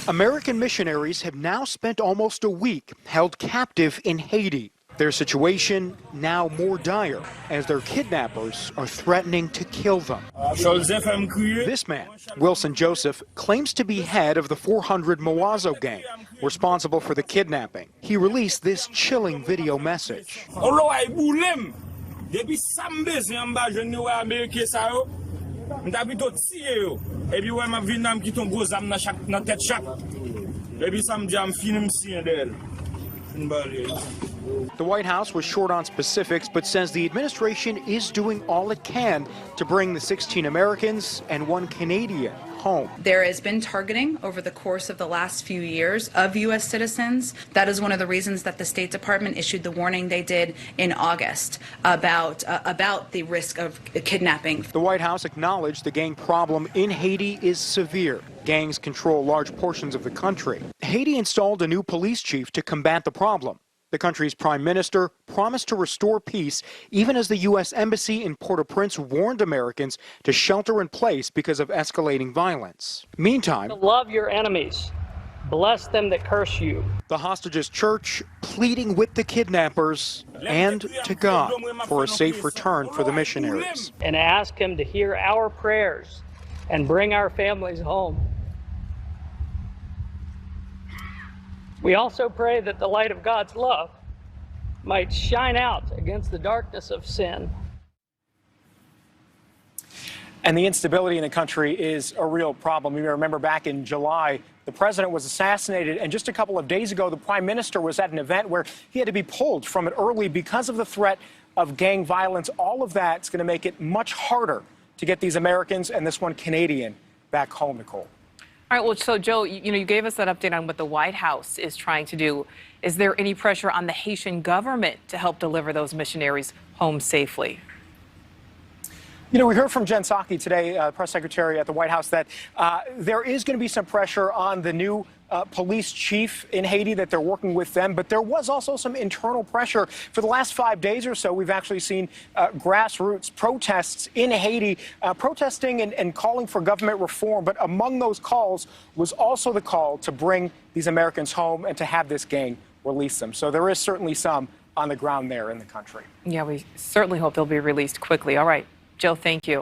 American missionaries have now spent almost a week held captive in Haiti. Their situation now more dire as their kidnappers are threatening to kill them. This man, Wilson Joseph, claims to be head of the 400 Mawozo gang, responsible for the kidnapping. He released this chilling video message. The White House was short on specifics, but says the administration is doing all it can to bring the 16 Americans and 1 Canadian home. There has been targeting over the course of the last few years of U.S. citizens. That is one of the reasons that the State Department issued the warning they did in August about the risk of kidnapping. The White House acknowledged the gang problem in Haiti is severe. Gangs control large portions of the country. Haiti installed a new police chief to combat the problem. The country's prime minister promised to restore peace, even as the U.S. Embassy in Port-au-Prince warned Americans to shelter in place because of escalating violence. Meantime, love your enemies. Bless them that curse you. The hostages' church pleading with the kidnappers and to God for a safe return for the missionaries. And ask him to hear our prayers and bring our families home. We also pray that the light of God's love might shine out against the darkness of sin. And the instability in the country is a real problem. You may remember back in July, the president was assassinated, and just a couple of days ago, the prime minister was at an event where he had to be pulled from it early because of the threat of gang violence. All of that's going to make it much harder to get these Americans and this 1 Canadian back home, Nichole. All right, well, so Joe, you gave us that update on what the White House is trying to do. Is there any pressure on the Haitian government to help deliver those missionaries home safely? You know, we heard from Jen Psaki today, press secretary at the White House, that there is going to be some pressure on the new police chief in Haiti, that they're working with them. But there was also some internal pressure. For the last 5 days or so, we've actually seen grassroots protests in Haiti, protesting and calling for government reform. But among those calls was also the call to bring these Americans home and to have this gang release them. So there is certainly some on the ground there in the country. Yeah, we certainly hope they'll be released quickly. All right, Joe, thank you.